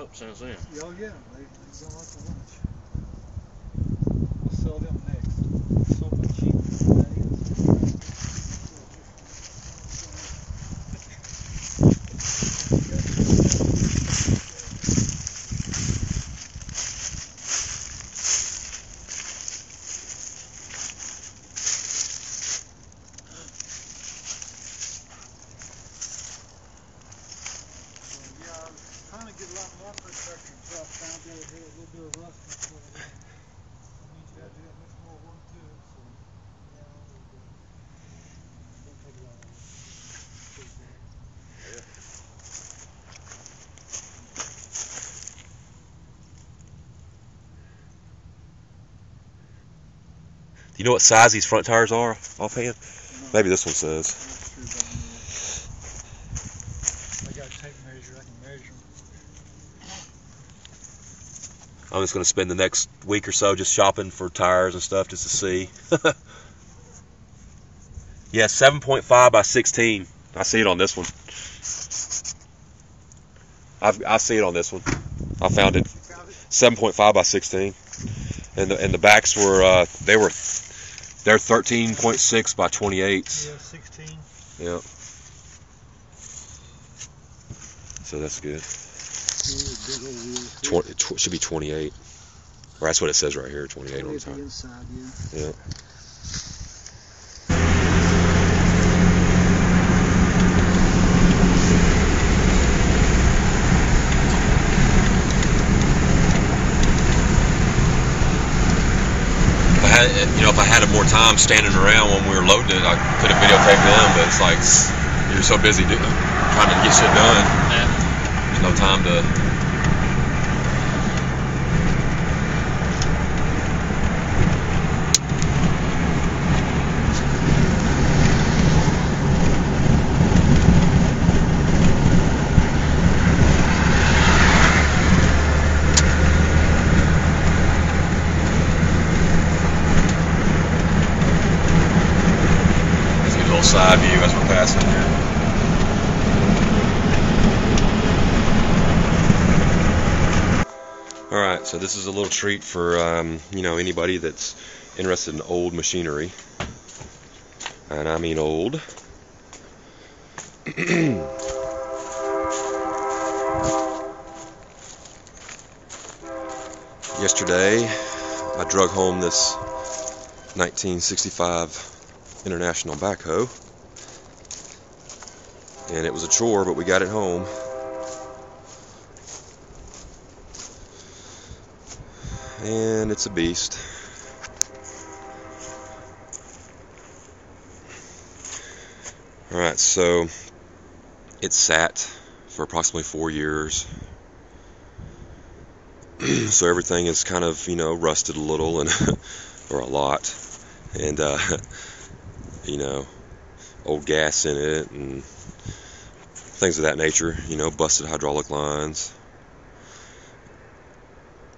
up since then. Oh yeah, they've gone up a bunch. We'll sell them next. So much cheaper today. Trying to get a lot more protection until I found the other day a little bit of rust in it. That means you got to do that much more work to it. So yeah, don't take it all away. Do you know what size these front tires are offhand? No. Maybe this one says. I got a tape measure. I can measure them. I'm just going to spend the next week or so just shopping for tires and stuff just to see. Yeah, 7.5 by 16. I see it on this one. I see it on this one. I found it. 7.5 by 16. And the backs were they're 13.6 by 28. Yeah, 16. Yeah. So that's good. It should be 28. Or that's what it says right here, 28 on the tire. Inside, yeah. If I had more time standing around when we were loading it, I could have videotaped them, but it's like you're so busy trying to get shit done. Yeah. There's no time to. Side view as we're passing here. Alright, so this is a little treat for anybody that's interested in old machinery. And I mean old. Yesterday I drug home this 1965 International backhoe, and it was a chore, but we got it home. And it's a beast. Alright, so it sat for approximately 4 years. So everything is kind of, rusted a little, and or a lot. And old gas in it and things of that nature, busted hydraulic lines.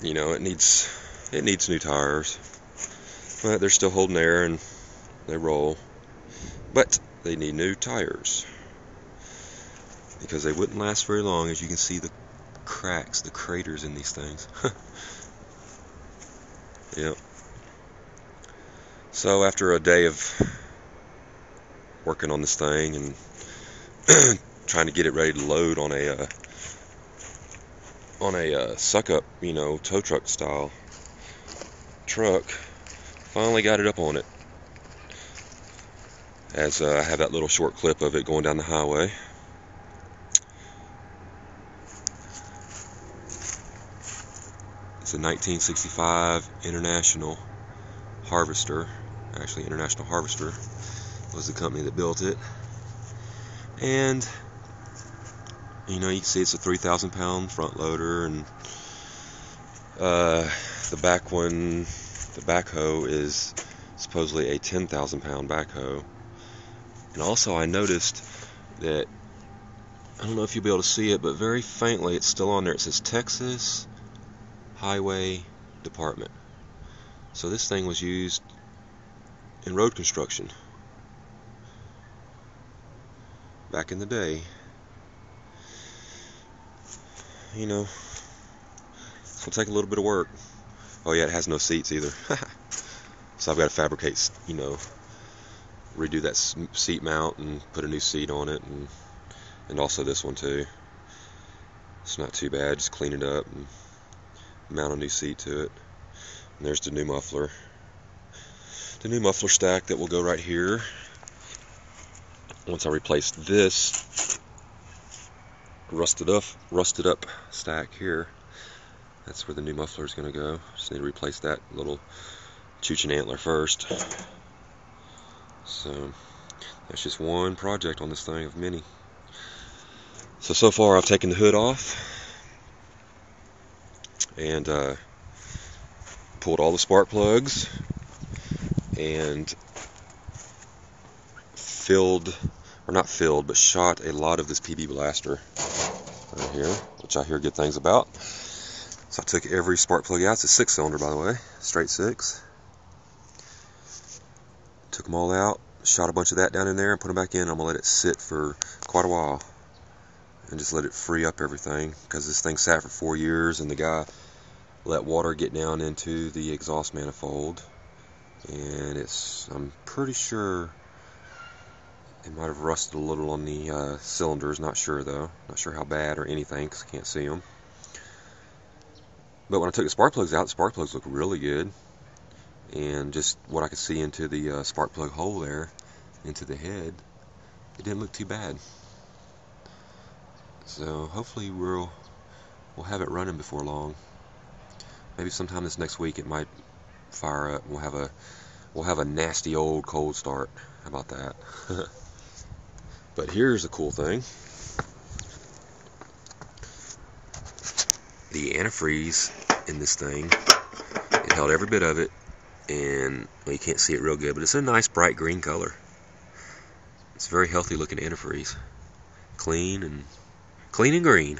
It needs new tires, but they're still holding air and they roll, but they need new tires because they wouldn't last very long. As you can see, the cracks, the craters in these things. Yep. So after a day of working on this thing and trying to get it ready to load on a suck-up, tow truck style truck, finally got it up on it. As I have that little short clip of it going down the highway. It's a 1965 International Harvester. Actually, International Harvester was the company that built it. And you can see it's a 3,000 pound front loader, and the back one, the backhoe, is supposedly a 10,000 pound backhoe. And also I noticed that, I don't know if you'll be able to see it, but very faintly it's still on there. It says Texas Highway Department. So this thing was used in road construction back in the day. It'll take a little bit of work. Oh yeah, it has no seats either. So I've got to fabricate, you know, redo that seat mount and put a new seat on it, and also this one too. It's not too bad, just clean it up and mount a new seat to it. And there's the new muffler. The new muffler stack that will go right here. Once I replace this rusted up stack here, that's where the new muffler is going to go. Just need to replace that little chooching antler first. So that's just one project on this thing of many. So far I've taken the hood off and pulled all the spark plugs and shot a lot of this PB blaster right here, which I hear good things about. So I took every spark plug out. It's a 6-cylinder, by the way, straight 6. Took them all out, shot a bunch of that down in there and put them back in. I'm going to let it sit for quite a while and just let it free up everything, because this thing sat for 4 years and the guy let water get down into the exhaust manifold, and I'm pretty sure it might have rusted a little on the cylinders. Not sure though, not sure how bad or anything because I can't see them. But when I took the spark plugs out, the spark plugs look really good, and just what I could see into the spark plug hole there, into the head, it didn't look too bad. So hopefully we'll have it running before long. Maybe sometime this next week it might fire up. We'll have a nasty old cold start. How about that? But here's the cool thing. The antifreeze in this thing, it held every bit of it, and well, you can't see it real good, but it's a nice bright green color. It's a very healthy looking antifreeze. Clean and green.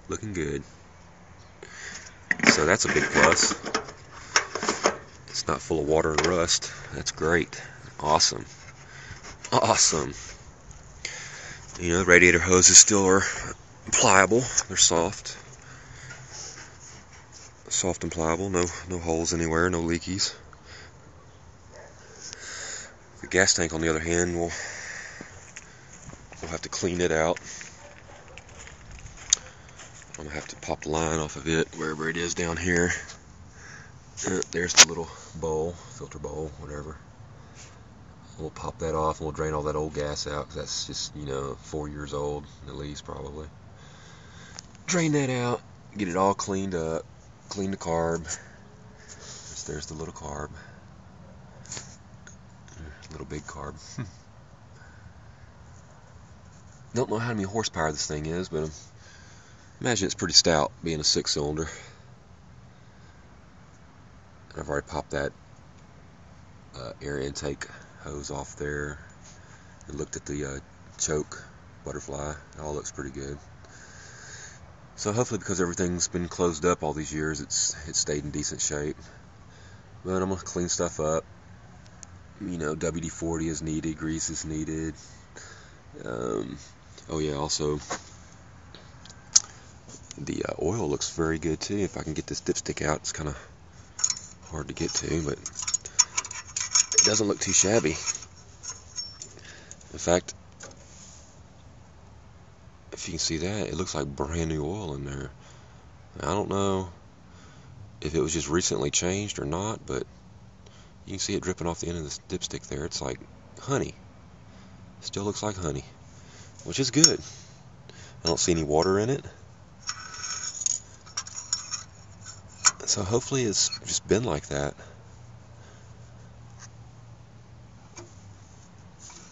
Looking good. So that's a big plus. It's not full of water and rust. That's great. Awesome. Awesome. You know, the radiator hoses still are pliable. They're soft. Soft and pliable. No holes anywhere. No leakies. The gas tank, on the other hand, we'll have to clean it out. I'm going to have to pop the line off of it, wherever it is down here. There's the little bowl, filter bowl, whatever. We'll pop that off and we'll drain all that old gas out, because that's just, you know, 4 years old, at least, probably. Drain that out, get it all cleaned up, clean the carb. There's the little carb. Little big carb. Don't know how many horsepower this thing is, but imagine it's pretty stout, being a 6-cylinder. And I've already popped that air intake hose off there and looked at the choke butterfly. It all looks pretty good. So hopefully, because everything's been closed up all these years, it's stayed in decent shape. But I'm going to clean stuff up. You know, WD-40 is needed, grease is needed. Oh yeah, also the oil looks very good too. If I can get this dipstick out, it's kind of hard to get to, but it doesn't look too shabby. In fact, if you can see that, it looks like brand new oil in there. I don't know if it was just recently changed or not, but you can see it dripping off the end of this dipstick there. It's like honey. Still looks like honey, which is good. I don't see any water in it. So hopefully it's just been like that.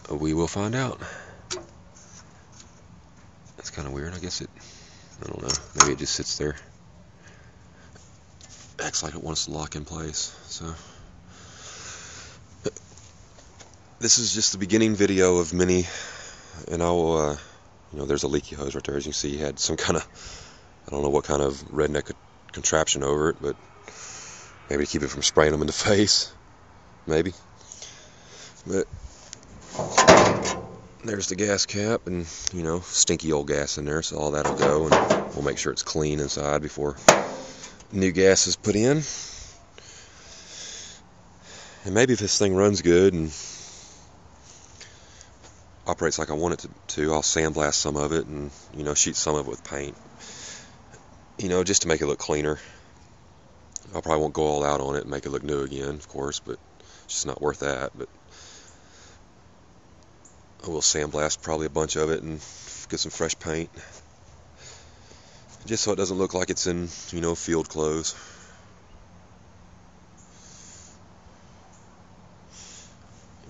We will find out. That's kind of weird. I guess I don't know. Maybe it just sits there. Acts like it wants to lock in place. So this is just the beginning video of many, and I will, you know, there's a leaky hose right there. As you can see, he had some kind of, I don't know what kind of redneck contraption over it, but maybe to keep it from spraying them in the face, maybe. But there's the gas cap, and you know, stinky old gas in there, so all that'll go, and we'll make sure it's clean inside before new gas is put in. And maybe if this thing runs good and operates like I want it to, I'll sandblast some of it and, you know, sheet some of it with paint, you know, just to make it look cleaner. I probably won't go all out on it and make it look new again, of course, but it's just not worth that. But I will sandblast probably a bunch of it and get some fresh paint, just so it doesn't look like it's in, you know, field clothes.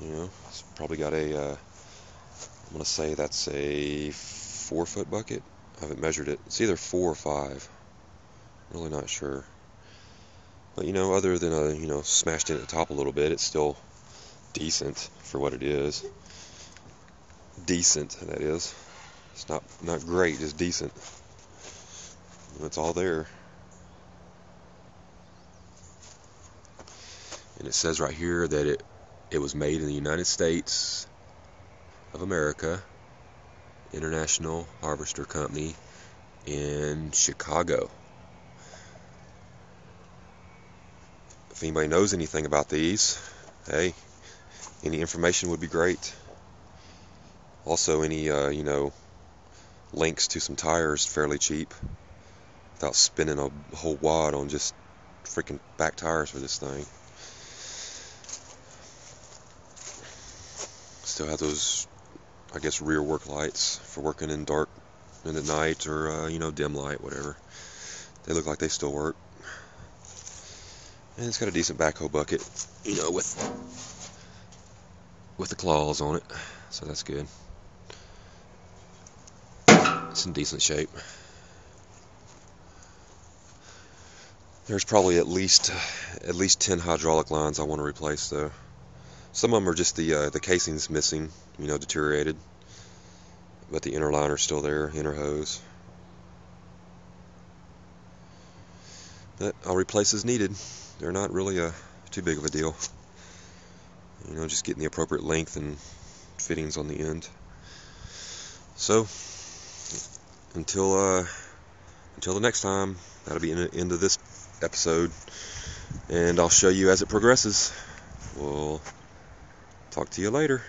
You know, it's probably got a, I'm going to say that's a 4-foot bucket. I haven't measured it. It's either 4 or 5. Really not sure. But, you know, other than a, you know, smashed in at the top a little bit, it's still decent for what it is. Decent, that is. It's not great, just decent. It's all there. And it says right here that it was made in the United States of America, International Harvester Company in Chicago. If anybody knows anything about these, hey, any information would be great. Also, any you know, links to some tires fairly cheap, without spending a whole wad on just freaking back tires for this thing. Still have those, I guess, rear work lights for working in dark in the night, or you know, dim light, whatever. They look like they still work. And it's got a decent backhoe bucket, you know, with the claws on it, so that's good. It's in decent shape. There's probably at least 10 hydraulic lines I want to replace, though. Some of them are just the casing's missing, you know, deteriorated, but the inner liner's still there, inner hose. But I'll replace as needed. They're not really too big of a deal. You know, just getting the appropriate length and fittings on the end. So until the next time, that'll be the end of this episode, and I'll show you as it progresses. We'll talk to you later.